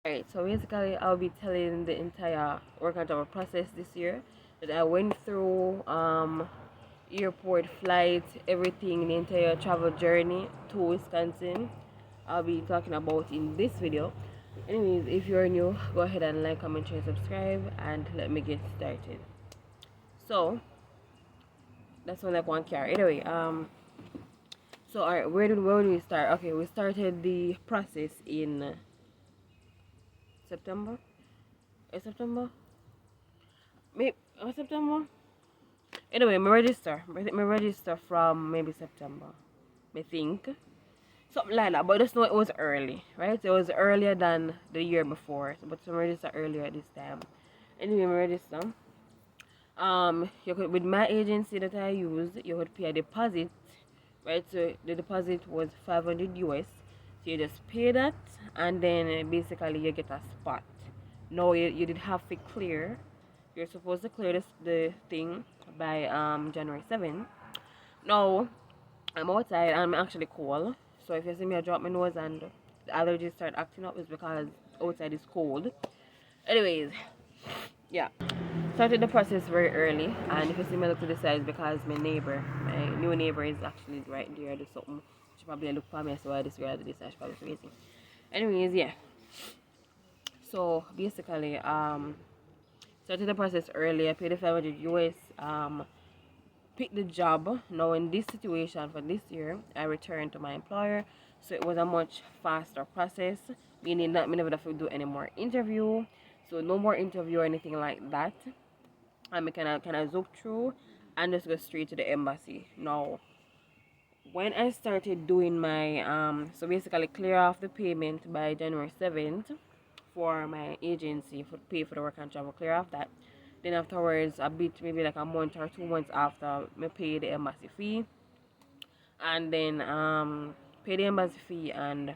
Alright, so basically I'll be telling the entire work and travel process this year that I went through, airport, flight, everything, the entire travel journey to Wisconsin. I'll be talking about in this video. Anyways, if you're new, go ahead and like, comment, share, subscribe, and let me get started. So that's one like one car. Anyway, so alright, where do we start? Okay, we started the process in September. September? Maybe September. Anyway, me register from maybe September. I think something like that. But just know it was early, right? It was earlier than the year before, but I register earlier this time. Anyway, me register. You could, with my agency that I use, you would pay a deposit, right? So the deposit was 500 US. So you just pay that, and then basically you get a spot. No, you did have to clear. You're supposed to clear the thing by January 7th. Now I'm outside and I'm actually cold. So if you see me I drop my nose and the allergies start acting up, it's because outside is cold. Anyways, yeah. Started the process very early, and if you see me look to the side, it's because my new neighbor is actually right there. Do something. She probably look for me, so I just realized this. She probably crazy. Anyways, yeah. So basically, started the process early. I paid the 500 US. Pick the job. Now in this situation for this year, I returned to my employer, so it was a much faster process, meaning that me never have to do any more interview. So no more interview or anything like that. And we kind of zoom through and just go straight to the embassy. Now when I started doing my so basically clear off the payment by January 7th for my agency for pay for the work and travel, clear off that. Then afterwards, a bit maybe like a month or 2 months after, me pay the embassy fee, and then pay the embassy fee, and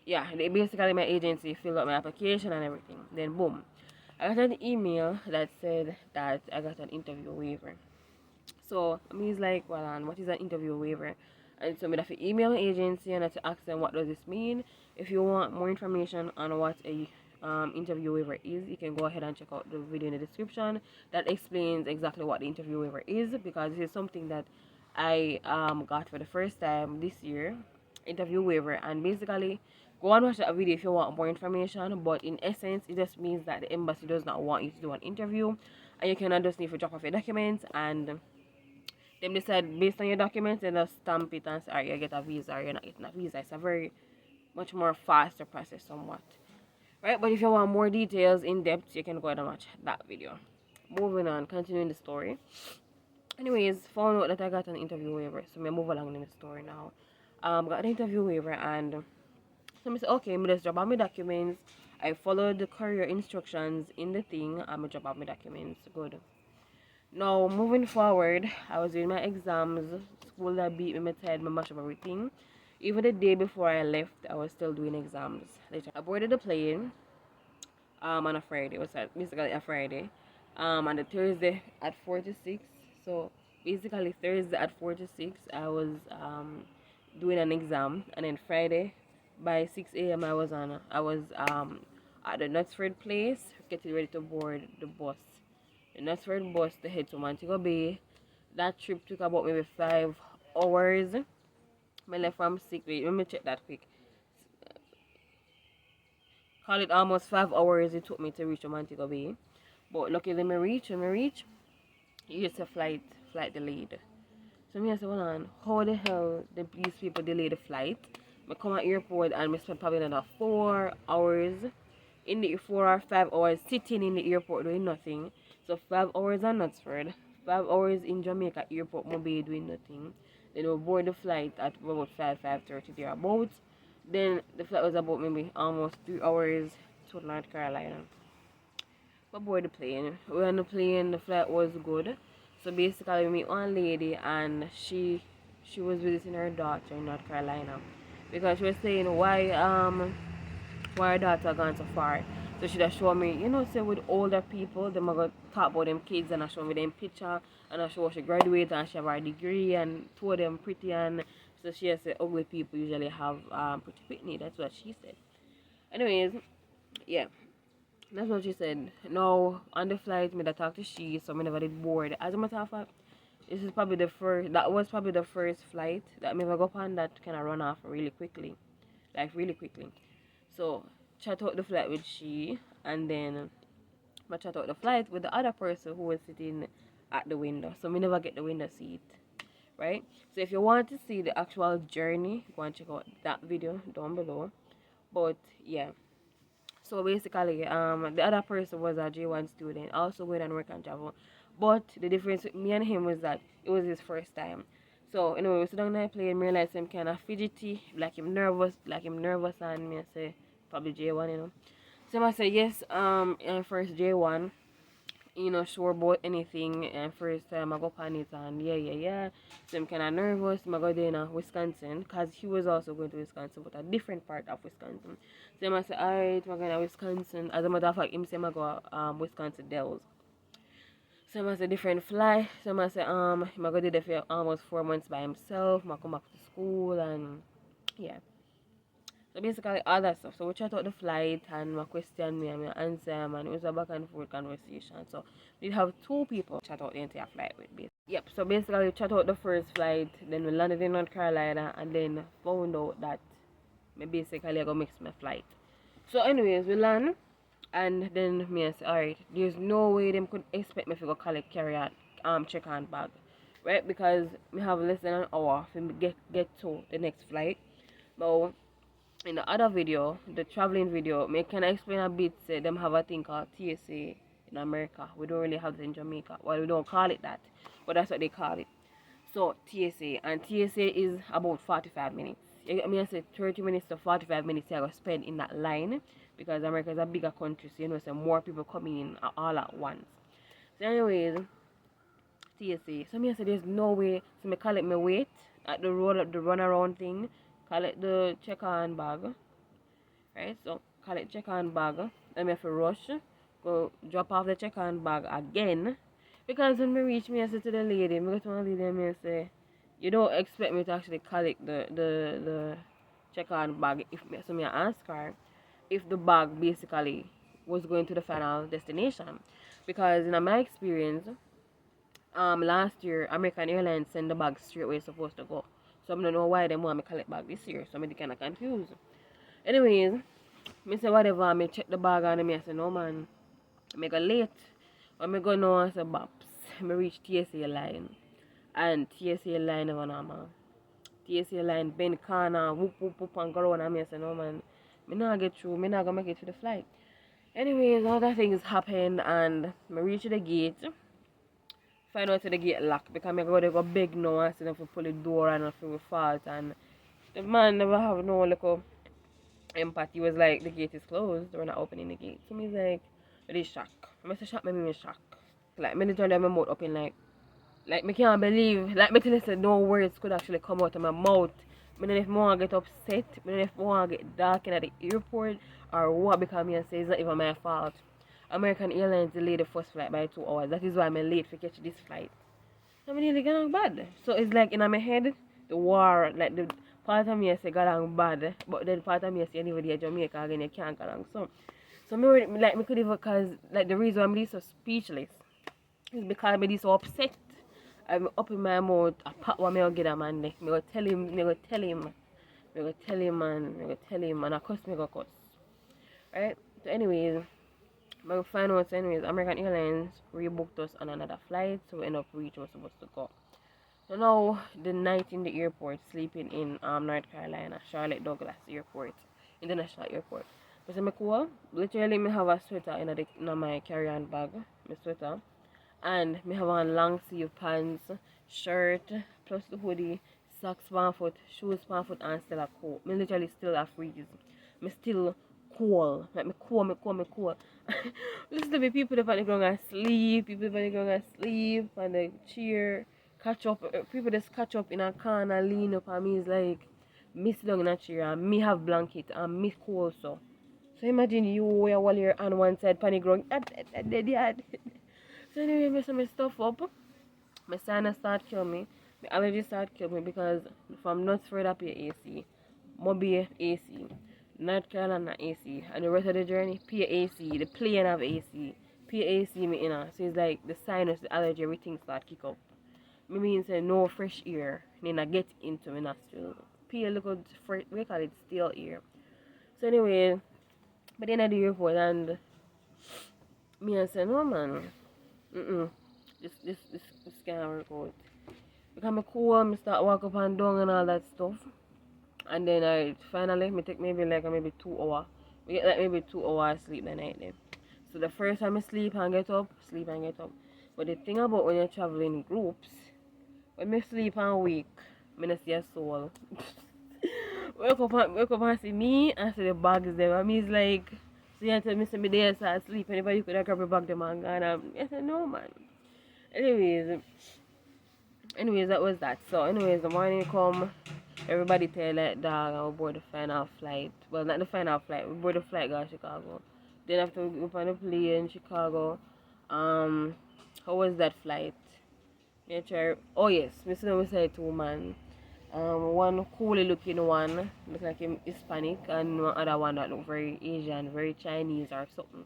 yeah, basically my agency filled up my application and everything. Then boom, I got an email that said that I got an interview waiver. So I mean, it's like, well, and what is an interview waiver? And so I have to email my agency and I have to ask them what does this mean. If you want more information on what a interview waiver is, you can go ahead and check out the video in the description that explains exactly what the interview waiver is, because this is something that I got for the first time this year, interview waiver. And basically, go and watch that video if you want more information, but in essence it just means that the embassy does not want you to do an interview, and you can just need to drop off your documents, and them decide based on your documents and just stamp it and say, alright, you get a visa or you're not getting a visa. It's a very much more faster process somewhat. Right? But if you want more details in depth, you can go ahead and watch that video. Moving on, continuing the story. Anyways, found out that I got an interview waiver. So I move along in the story now. Got an interview waiver, and so I said, okay, I just drop out my documents. I followed the courier instructions in the thing. I'm drop out my documents. Good. Now, moving forward, I was doing my exams. School that beat me, my tired, my mash up everything. Even the day before I left, I was still doing exams. Later, I boarded the plane on a Friday. It was basically a Friday. On the Thursday at 4 to 6. So basically Thursday at 4 to 6, I was doing an exam, and then Friday by 6 a.m. I was at the Knutsford place, getting ready to board the bus. The Knutsford bus to head to Montego Bay. That trip took about maybe 5 hours. I left from 6. Wait, let me check that quick. Call it almost 5 hours it took me to reach Montego Bay. But luckily when I reach, it's a flight delayed. So me I said, hold on, how the hell did these people delay the flight? I come at airport and I spent probably another 4 hours in the 4 or 5 hours sitting in the airport doing nothing. So 5 hours on Knutsford, 5 hours in Jamaica airport, Mobile doing nothing. Then we board the flight at about 5:30 thereabouts. Then the flight was about maybe almost 3 hours to North Carolina. We board the plane. We were on the plane, the flight was good. So basically we meet one lady, and she was visiting her daughter in North Carolina, because she was saying why her daughter gone so far. So she just show me, say with older people, them are going to talk about them kids, and I show me them picture, and I show she graduated and she have her degree, and two of them pretty, and so she has said ugly people usually have pretty picnic. That's what she said. Anyways, yeah. That's what she said. No, on the flight, me that talk to she, so me never did board. As a matter of fact, this is probably the first. That was probably the first flight that me ever go on that kind of run off really quickly, like really quickly. So chat out the flight with she, and then I chat out the flight with the other person who was sitting at the window. So me never get the window seat, right? So if you want to see the actual journey, go and check out that video down below. But yeah. So basically, the other person was a J1 student, also going on work and travel. But the difference with me and him was that it was his first time. So anyway, we sit down there playing, me realize him kind of fidgety, like him nervous, and me I say probably J1, you know. So I say yes, and first J1, sure about anything, and first time I go on it, and yeah. So I'm kind of nervous. I go there in Wisconsin, because he was also going to Wisconsin, but a different part of Wisconsin. So I say, alright, we're going to Wisconsin. As a matter of fact, him say I go Wisconsin Dells. So I say different fly. So I say I go there for almost 4 months by himself. I come back to school, and yeah. So basically all that stuff. So we chat out the flight, and my question me and my answer him, and it was a back and forth conversation. So we have two people chat out the entire flight with me. Yep, so basically we chat out the first flight, then we landed in North Carolina, and then found out that me basically I go mix my flight. So anyways, we land, and then me I say, alright, there's no way them could expect me to go collect carry on check on bag. Right? Because we have less than an hour to get to the next flight. But in the other video, the traveling video, me can explain a bit. Say them have a thing called TSA in America. We don't really have it in Jamaica. Well, we don't call it that, but that's what they call it. So TSA, and TSA is about 45 minutes. I mean, I say 30 minutes to 45 minutes I go spend in that line, because America is a bigger country, so so more people coming in all at once. So anyways, TSA. So me I say there's no way. So me call it me wait at the road, the run around thing. Call it the check on bag. Right? So call it check on bag. Then me have to rush. Go drop off the check on bag again. Because when me reach me I say to the lady, me go to the lady and me say, you don't expect me to actually collect the check on bag if me, so me ask her if the bag basically was going to the final destination. Because in my experience, last year American Airlines sent the bag straight where it's supposed to go. So I don't know why they want me collect bag this year. So I'm kinda confused. Anyways, me say whatever, me check the bag and me I say no man. I go late. When me go now I say Baps. Me reach TSA line. And TSA line never normal. TSA line bend corner, whoop and go around and me I say no man. Me not get through, me not gonna make it to the flight. Anyways, all that things happen, and me reach the gate. Find out to the gate locked, because I go there go beg now and see them to pull the door and nothing will fault, and the man never have no little empathy. He was like, the gate is closed, we're not opening the gate. So me's like, really shock. I say shock, me shock. Like me literally have my mouth open like me can't believe, like me tell you say no words could actually come out of my mouth. Me don't know if I want to get upset, me don't know if I want to get dark in at the airport or what, because me say it's not even my fault. American Airlines delayed the first flight by 2 hours. That is why I'm late to catch this flight. So I nearly got on bad. So it's like in my head, the war, like the part of me say got on bad, but then part of me say anybody at Jamaica again, you can't get on. So me could even, cause like the reason I'm really so speechless is because I'm really so upset. I'm up in my mouth, I pat what me will get a man neck. Me go tell him, and I cuss me go cuss. Right? So anyways, my final notes anyways, American Airlines rebooked us on another flight, so we end up reaching where we're supposed to go. So now the night in the airport, sleeping in North Carolina, Charlotte Douglas Airport, International Airport. But so me cool. Literally me have a sweater in my carry-on bag, my sweater. And me have on long sleeve pants, shirt, plus the hoodie, socks one foot, shoes one foot, and still a coat. Me literally still a freeze. Me still cool. Like me cool. Listen to me, people that are going to sleep, people that are going to sleep on the chair, catch up, people just catch up in a corner, lean up, and me is like, me sit down in a chair, and me have blanket, and me cool so. So imagine you wear all your on one side, panic ground, dead. So anyway, me some stuff up, my sinus start kill me, my allergies start kill me, because from nuts further up your AC, Mobi AC, North Carolina AC, and the rest of the journey, PAC, the plane have AC. PAC me so it's like the sinus, the allergy, everything start kick up. Me mean say no fresh air, then I get into my nostril. PA look good, we call it stale air. So anyway, but then I do report and me I say no man, this can't work out. Because I'm cool, I start walk up and down and all that stuff. And then I finally me take maybe like maybe 2 hours. We get like maybe 2 hours sleep the night then. So the first time I sleep and get up, sleep and get up. But the thing about when you're traveling in groups, when I sleep and wake, I don't see a soul. wake up and see me and see the bags there. I mean it's like, so you tell me say me there so I sleep, anybody could have grab your bag them and gone. I said no man. Anyways, that was that. So anyways, the morning come, everybody tell that dog I will board the final flight. Well, not the final flight. We board the flight go to Chicago. Then after we go on the plane in Chicago, how was that flight? Oh yes, Mr. We said 2 man. One coolie looking one, look like him Hispanic, and one other one that look very Asian, very Chinese or something.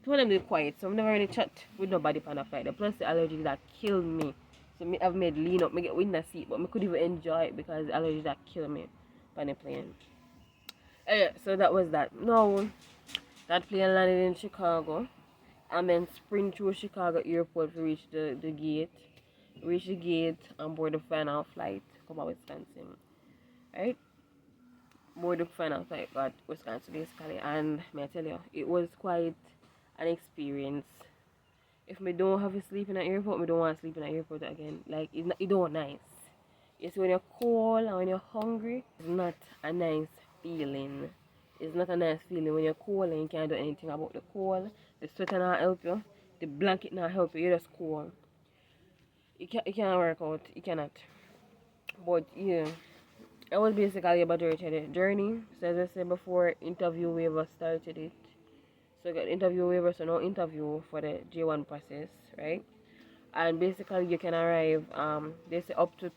Two of them look quiet, so I never really chat with nobody on the flight. Plus the allergy that killed me. So me have made lean up, me get window seat, but me could even enjoy it because the allergy that killed me on the plane. So that was that. Now that plane landed in Chicago and then sprint through Chicago airport to reach the gate. Reach the gate and board the final flight. Come out Wisconsin. Right? Board the final flight got Wisconsin basically, and may I tell you, it was quite an experience. If me don't have to sleep in an airport, me don't want to sleep in an airport again. Like it don't nice. You see when you're cold and when you're hungry, it's not a nice feeling. It's not a nice feeling when you're cold and you can't do anything about the cold. The sweater not help you. The blanket not help you. You're just cold. It can't work out. It cannot. But yeah, I was basically about to reach the journey. So as I said before, interview waiver started it. So I got interview waiver, so no interview for the J1 process, right? And basically you can arrive, they say up to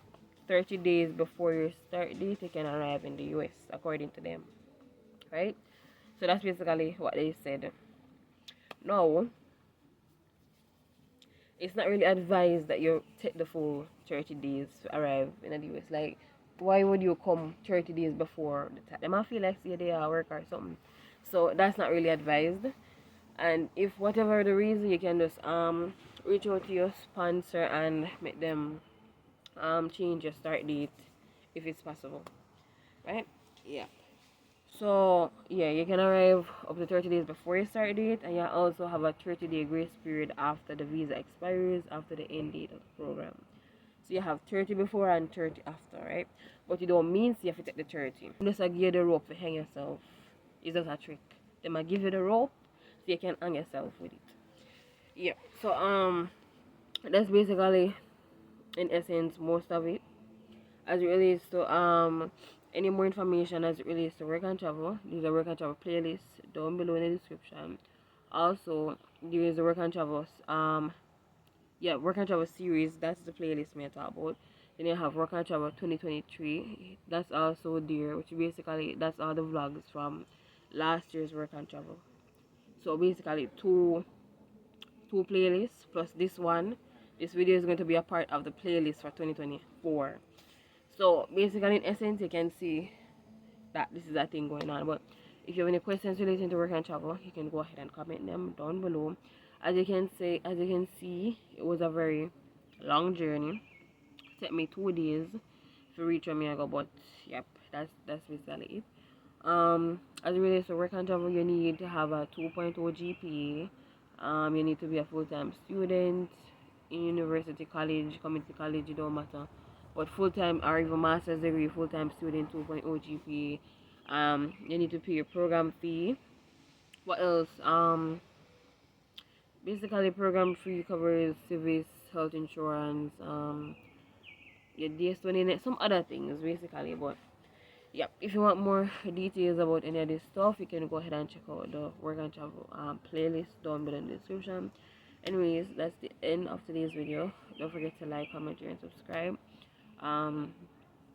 30 days before your start date, you can arrive in the US, according to them, right? So that's basically what they said. Now, it's not really advised that you take the full 30 days to arrive in the US. Like, why would you come 30 days before the time? They might feel like say they are work or something. So that's not really advised. And if whatever the reason, you can just reach out to your sponsor and make them change your start date if it's possible, right? Yeah. So yeah, you can arrive up to 30 days before your start date, and you also have a 30-day grace period after the visa expires, after the end date of the program. So you have 30 before and 30 after, right? But you don't mean so you have to take the 30. Just give you the rope to hang yourself. It's just a trick. They might give you the rope so you can hang yourself with it. Yeah. So that's basically in essence most of it. As it relates to any more information as it relates to work and travel, there's a work and travel playlist down below in the description. Also, there is a work and travel work and travel series. That's the playlist me talk about. Then you have work and travel 2023. That's also there, which basically that's all the vlogs from last year's work and travel. So basically two playlists plus this one. This video is going to be a part of the playlist for 2024. So basically in essence you can see that this is a thing going on. But if you have any questions relating to work and travel, you can go ahead and comment them down below. As you can see, it was a very long journey. It took me 2 days to reach where I go, but yep, that's basically it. As it relates to work and travel, you need to have a 2.0 GPA. You need to be a full-time student in university, college, community college, it don't matter. But full-time or even master's degree, full-time student, 2.0 GPA. You need to pay your program fee. What else? Basically program fee covers service, health insurance, your DS20, some other things basically. But yeah, if you want more details about any of this stuff, you can go ahead and check out the work and travel playlist down below in the description. Anyways, that's the end of today's video. Don't forget to like, comment, share, and subscribe.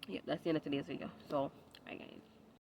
Yeah, that's the end of today's video. So bye guys.